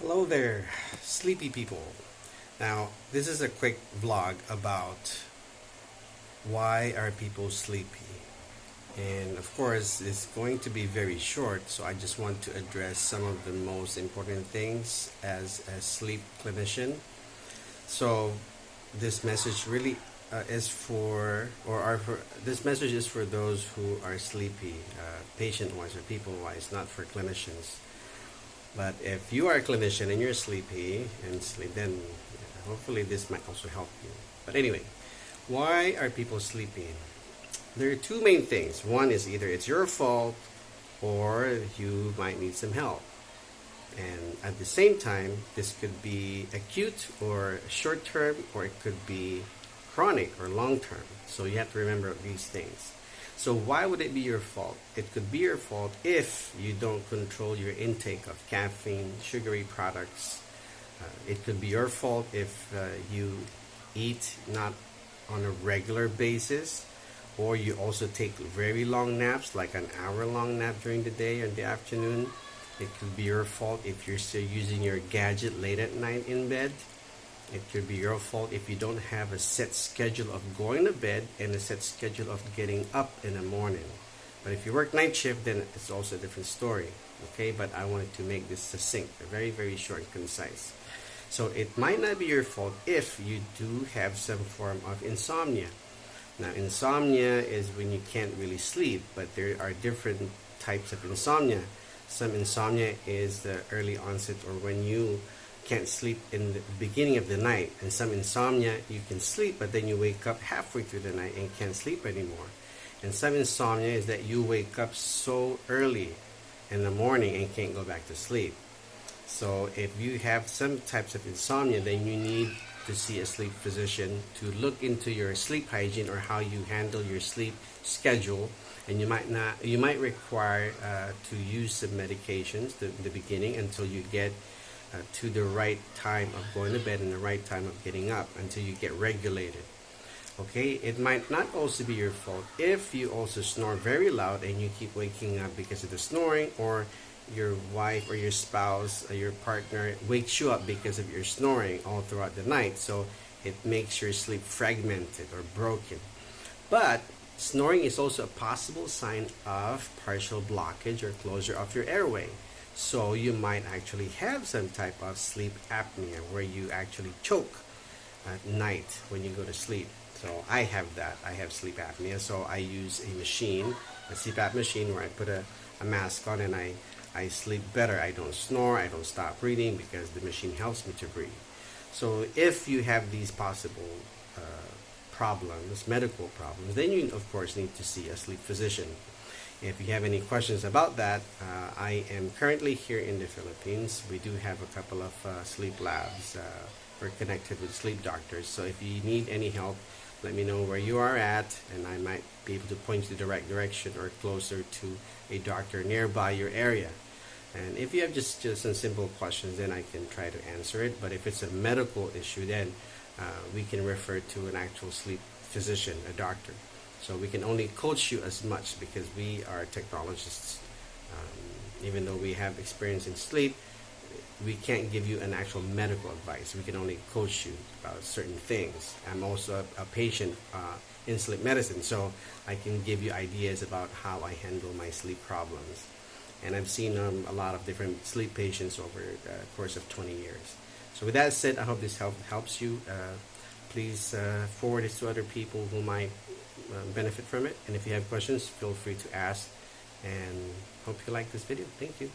Hello there, sleepy people. Now, this is a quick vlog about why are people sleepy. And of course, it's going to be very short, so I just want to address some of the most important things as a sleep clinician. So, this message really is for, or are for, this message is for those who are sleepy, patient-wise or people-wise, not for clinicians. But if you are a clinician and you're sleepy and sleep, then hopefully this might also help you. But anyway, why are people sleeping? There are two main things. One is either it's your fault or you might need some help. And at the same time, this could be acute or short term, or it could be chronic or long term. So you have to remember these things. So why would it be your fault? It could be your fault if you don't control your intake of caffeine, sugary products. It could be your fault if you eat not on a regular basis, or you also take very long naps, like an hour-long nap during the day or in the afternoon. It could be your fault if you're still using your gadget late at night in bed. It could be your fault if you don't have a set schedule of going to bed and a set schedule of getting up in the morning. But if you work night shift, then it's also a different story. Okay, but I wanted to make this succinct, very, very short and concise. So it might not be your fault if you do have some form of insomnia. Now, insomnia is when you can't really sleep, but there are different types of insomnia. Some insomnia is the early onset, or when you can't sleep in the beginning of the night, and some insomnia you can sleep but then you wake up halfway through the night and can't sleep anymore. And some insomnia is that you wake up so early in the morning and can't go back to sleep. So if you have some types of insomnia, then you need to see a sleep physician to look into your sleep hygiene or how you handle your sleep schedule. And you might require to use some medications in the beginning until you get to the right time of going to bed and the right time of getting up, until you get regulated. Okay, it might not also be your fault if you also snore very loud and you keep waking up because of the snoring, or your wife or your spouse or your partner wakes you up because of your snoring all throughout the night. So it makes your sleep fragmented or broken. But snoring is also a possible sign of partial blockage or closure of your airway. So you might actually have some type of sleep apnea where you actually choke at night when you go to sleep. So I have that. I have sleep apnea. So I use a machine, a CPAP machine, where I put a mask on and I sleep better. I don't snore. I don't stop breathing because the machine helps me to breathe. So if you have these possible problems, medical problems, then you of course need to see a sleep physician. If you have any questions about that, I am currently here in the Philippines. We do have a couple of sleep labs. We're connected with sleep doctors. So if you need any help, let me know where you are at, and I might be able to point you the right direction or closer to a doctor nearby your area. And if you have just some simple questions, then I can try to answer it. But if it's a medical issue, then we can refer to an actual sleep physician, a doctor. So we can only coach you as much because we are technologists. Even though we have experience in sleep, we can't give you an actual medical advice. We can only coach you about certain things. I'm also a patient in sleep medicine, so I can give you ideas about how I handle my sleep problems. And I've seen a lot of different sleep patients over the course of 20 years. So with that said, I hope this helps you. Please forward it to other people who might benefit from it. And if you have questions, feel free to ask. And hope you like this video. Thank you.